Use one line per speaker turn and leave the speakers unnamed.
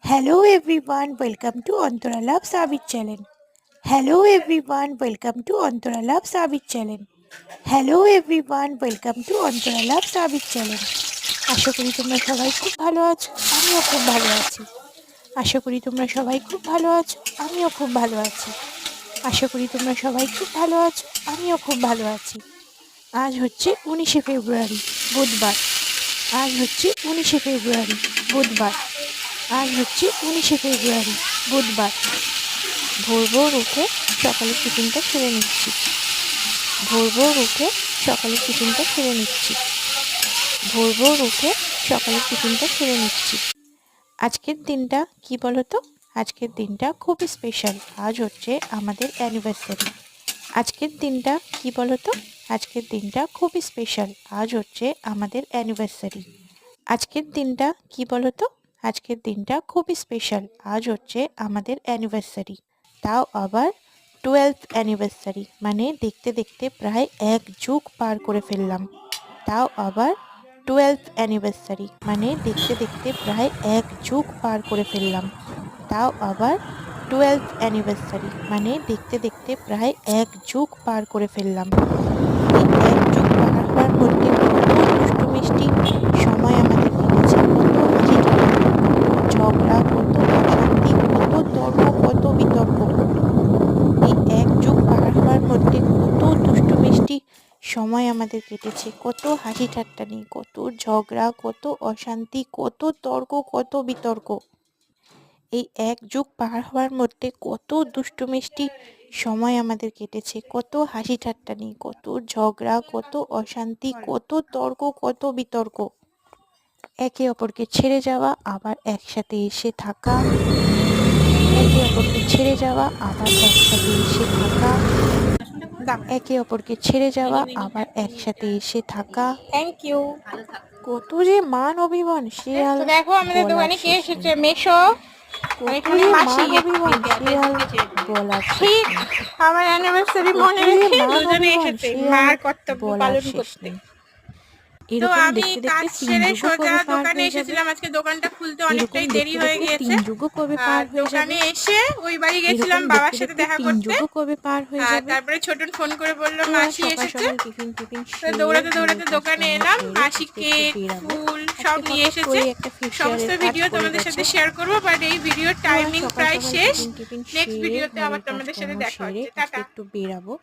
Hello everyone, welcome to Antara Love Sabit channel. Hello everyone, welcome to Antara Love Sabit channel. Hello everyone, welcome to Antara Love Sabit channel. আশা করি তোমরা সবাই খুব ভালো আছো, আমিও খুব ভালো আছি। আশা করি তোমরা সবাই খুব ভালো আছো, আমিও খুব ভালো আছি। আশা করি তোমরা সবাই খুব ভালো আছো, আমিও খুব ভালো আছি। আজ হচ্ছে 19শে ফেব্রুয়ারি বুধবার। আজ হচ্ছে 19শে ফেব্রুয়ারি বুধবার। আজ হচ্ছে 19শে ফেব্রুয়ারি বুধবার। ভোর ভোর উঠে সকালের টিফিনটা সেরে নিচ্ছি। ভোর ভোর উঠে সকালের টিফিনটা সেরে নিচ্ছি। ভোর ভোর উঠে সকালের টিফিনটা সেরে নিচ্ছি। আজকের দিনটা কি বলো তো? আজকের দিনটা খুবই স্পেশাল। আজ হচ্ছে আমাদের অ্যানিভার্সারি। আজকের দিনটা কি বলো তো? আজকের দিনটা খুবই স্পেশাল। আজ হচ্ছে আমাদের অ্যানিভার্সারি। আজকের দিনটা কি বলো তো? আজকের দিনটা খুবই স্পেশাল। আজ হচ্ছে আমাদের অ্যানিভার্সারি, তাও আবার 12th অ্যানিভার্সারি, মানে দেখতে দেখতে প্রায় 1 যুগ পার করে ফেললাম। তাও আবার 12th অ্যানিভার্সারি, মানে দেখতে দেখতে প্রায় 1 যুগ পার করে ফেললাম। তাও আবার 12th অ্যানিভার্সারি, মানে দেখতে দেখতে প্রায় 1 যুগ পার করে ফেললাম। এই 1 যুগ পার হওয়ার মধ্যে কত দুষ্টু মিষ্টি সময় আমাদের কেটেছে, কত হাসি ঠাট্টা, কত ঝগড়া, কত অশান্তি, কত তর্ক, কত বিতর্ক। এই 1 যুগ পার হওয়ার মধ্যে কত দুষ্টু মিষ্টি সময় আমাদের কেটেছে, কত হাসি ঠাট্টা নেই, কত ঝগড়া, কত অশান্তি, কত তর্ক, কত বিতর্ক। এই 1 যুগ পার হওয়ার মধ্যে কত দুষ্টু মিষ্টি সময় আমাদের কেটেছে, কত হাসি ঠাট্টা নেই, কত ঝগড়া, কত অশান্তি, কত তর্ক, কত বিতর্ক। একে অপরকে ছেড়ে যাওয়া, আবার একসাথে এসে থাকা। একে অপরকে ছেড়ে যাওয়া, আবার একসাথে এসে থাকা। একে অপরকে ছেড়ে যাওয়া, আবার একসাথে এসে থাকা।
Thank you.
কত যে মান অভিমান সে আর
তো দেখো আমাদের
বলার
দোকানে কে
শেষ নেই।
এসেছে, মেশো।
কত
এখানে
যে
মাসি
মান অভিমান সে আর বলার শেষ
ঠিক
নেই।
আমার অ্যানিভার্সারি
কত
মনে
যে
রেখে
মান
দুজনে
অভিমান
এসেছে
সে আর
মার কর্তব্য
বলার
পালন
শেষ
করতে।
নেই।
তো
এরকম
আমি
দেখতে
কাজ
দেখতে তিন
সেরে
যুগও
সোজা
কবে পার
দোকানে
হয়ে যাবে।
এসেছিলাম, আজকে দোকানটা খুলতে
এরকম
অনেকটাই দেরি
দেখতে
হয়ে
দেখতে
গিয়েছে।
3 যুগও কবে
আর
পার হয়ে যাবে।
দোকানে এসে ওই বাড়ি গেছিলাম
এরকম
বাবার
দেখতে
সাথে
দেখতে
দেখা
3
করতে।
যুগও কবে পার হয়ে
আর
যাবে।
তারপরে ছোটন ফোন করে বললো
এই আর
মাসি
সকাল
এসেছে।
সকাল টিফিন
তো
সেরে
দৌড়াতে
ঘরের
দৌড়াতে দোকানে
কাজকর্ম
এলাম,
সেরে
মাসি
আজকে একটু
কেক
বেরাবো।
ফুল সব
আজকে
নিয়ে
হঠাৎ
এসেছে।
করে একটা
সমস্ত
ফেসিয়ালের কাজ
ভিডিও
পড়ে
তোমাদের
গেছে।
সাথে শেয়ার করবো, বাট এই ভিডিওর
তো আর
টাইমিং
সকাল
প্রায়
সকাল
শেষ।
টিফিন
নেক্সট
সেরে
ভিডিওতে আবার
ঘরের
তোমাদের সাথে
কাজকর্ম
দেখা
সেরে
হচ্ছে।
আজকে
টাটা।
একটু বেরাবো।